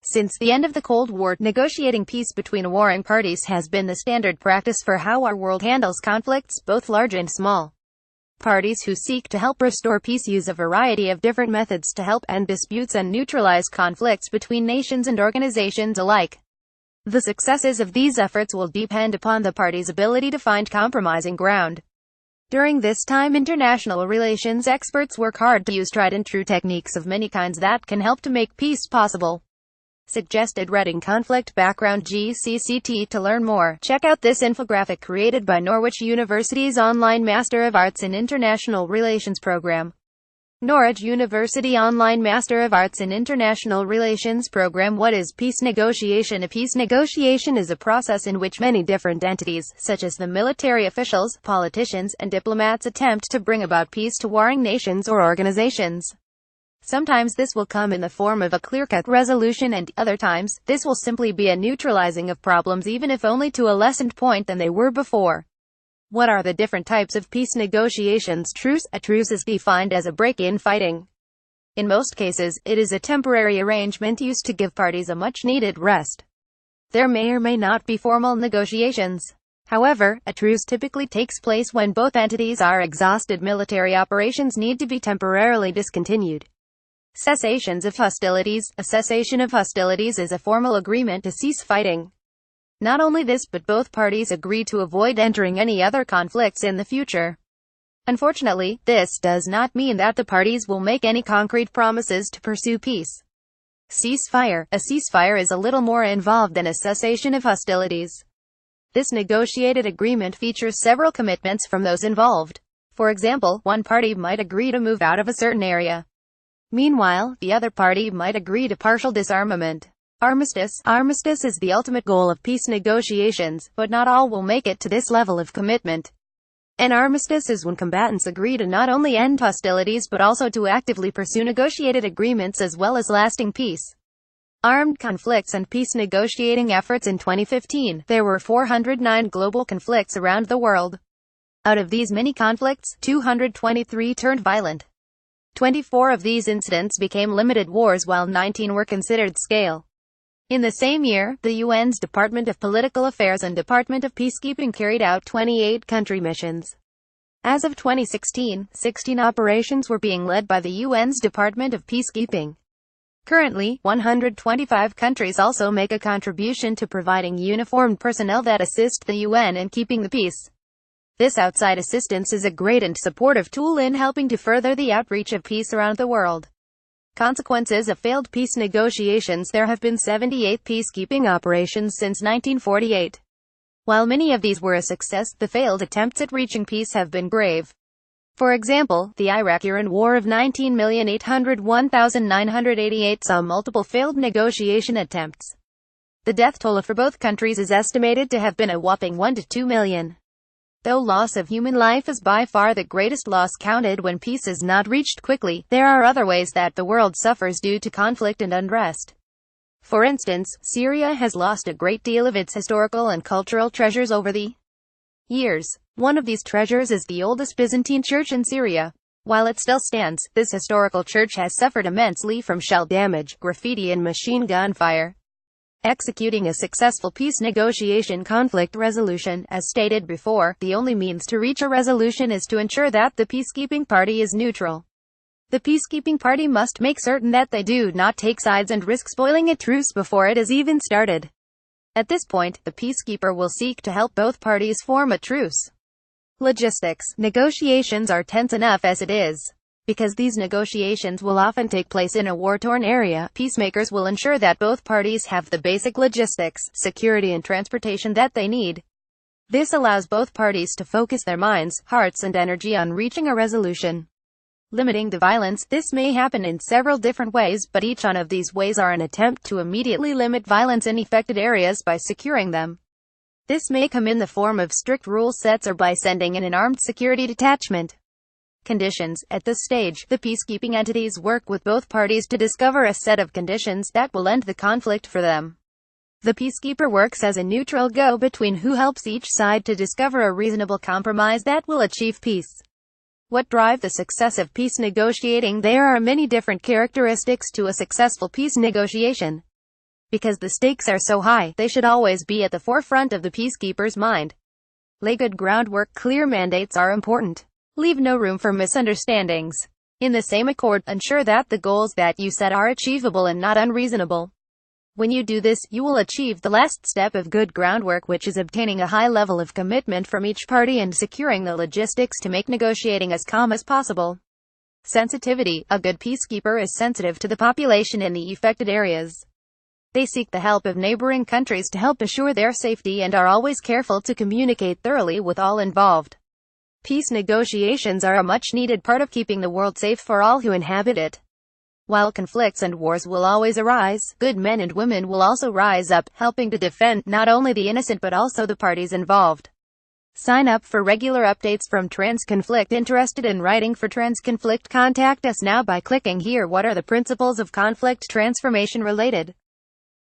Since the end of the Cold War, negotiating peace between warring parties has been the standard practice for how our world handles conflicts, both large and small. Parties who seek to help restore peace use a variety of different methods to help end disputes and neutralize conflicts between nations and organizations alike. The successes of these efforts will depend upon the parties' ability to find compromising ground. During this time, international relations experts work hard to use tried and true techniques of many kinds that can help to make peace possible. Suggested reading: Conflict Background GCCT. To learn more, check out this infographic created by Norwich University's online Master of Arts in International Relations program. Norwich University Online Master of Arts in International Relations program. What is peace negotiation? A peace negotiation is a process in which many different entities, such as the military officials, politicians, and diplomats, attempt to bring about peace to warring nations or organizations. Sometimes this will come in the form of a clear-cut resolution, and other times, this will simply be a neutralizing of problems, even if only to a lessened point than they were before. What are the different types of peace negotiations? Truce. A truce is defined as a break in fighting. In most cases, it is a temporary arrangement used to give parties a much-needed rest. There may or may not be formal negotiations. However, a truce typically takes place when both entities are exhausted. Military operations need to be temporarily discontinued. Cessations of hostilities. A cessation of hostilities is a formal agreement to cease fighting. Not only this, but both parties agree to avoid entering any other conflicts in the future. Unfortunately, this does not mean that the parties will make any concrete promises to pursue peace. Ceasefire. A ceasefire is a little more involved than a cessation of hostilities. This negotiated agreement features several commitments from those involved. For example, one party might agree to move out of a certain area. Meanwhile, the other party might agree to partial disarmament. Armistice. Armistice is the ultimate goal of peace negotiations, but not all will make it to this level of commitment. An armistice is when combatants agree to not only end hostilities but also to actively pursue negotiated agreements as well as lasting peace. Armed conflicts and peace negotiating efforts. In 2015, there were 409 global conflicts around the world. Out of these many conflicts, 223 turned violent. 24 of these incidents became limited wars, while 19 were considered scale. In the same year, the UN's Department of Political Affairs and Department of Peacekeeping carried out 28 country missions. As of 2016, 16 operations were being led by the UN's Department of Peacekeeping. Currently, 125 countries also make a contribution to providing uniformed personnel that assist the UN in keeping the peace. This outside assistance is a great and supportive tool in helping to further the outreach of peace around the world. Consequences of failed peace negotiations. There have been 78 peacekeeping operations since 1948. While many of these were a success, the failed attempts at reaching peace have been grave. For example, the Iraq-Iran War of 19,801,988 saw multiple failed negotiation attempts. The death toll for both countries is estimated to have been a whopping 1 to 2 million. Though loss of human life is by far the greatest loss counted when peace is not reached quickly, there are other ways that the world suffers due to conflict and unrest. For instance, Syria has lost a great deal of its historical and cultural treasures over the years. One of these treasures is the oldest Byzantine church in Syria. While it still stands, this historical church has suffered immensely from shell damage, graffiti and machine gun fire. Executing a successful peace negotiation. Conflict resolution. As stated before, the only means to reach a resolution is to ensure that the peacekeeping party is neutral. The peacekeeping party must make certain that they do not take sides and risk spoiling a truce before it is even started. At this point, the peacekeeper will seek to help both parties form a truce. Logistics. Negotiations are tense enough as it is. Because these negotiations will often take place in a war-torn area, peacemakers will ensure that both parties have the basic logistics, security and transportation that they need. This allows both parties to focus their minds, hearts and energy on reaching a resolution. Limiting the violence. This may happen in several different ways, but each one of these ways are an attempt to immediately limit violence in affected areas by securing them. This may come in the form of strict rule sets or by sending in an armed security detachment. Conditions. At this stage, the peacekeeping entities work with both parties to discover a set of conditions that will end the conflict for them. The peacekeeper works as a neutral go-between who helps each side to discover a reasonable compromise that will achieve peace. What drive the success of peace negotiating? There are many different characteristics to a successful peace negotiation. Because the stakes are so high, they should always be at the forefront of the peacekeeper's mind. Lay good groundwork. Clear mandates are important. Leave no room for misunderstandings. In the same accord, ensure that the goals that you set are achievable and not unreasonable. When you do this, you will achieve the last step of good groundwork, which is obtaining a high level of commitment from each party and securing the logistics to make negotiating as calm as possible. Sensitivity. A good peacekeeper is sensitive to the population in the affected areas. They seek the help of neighboring countries to help assure their safety and are always careful to communicate thoroughly with all involved. Peace negotiations are a much-needed part of keeping the world safe for all who inhabit it. While conflicts and wars will always arise, good men and women will also rise up, helping to defend not only the innocent but also the parties involved. Sign up for regular updates from Transconflict. Interested in writing for Transconflict? Contact us now by clicking here. What are the principles of conflict transformation related?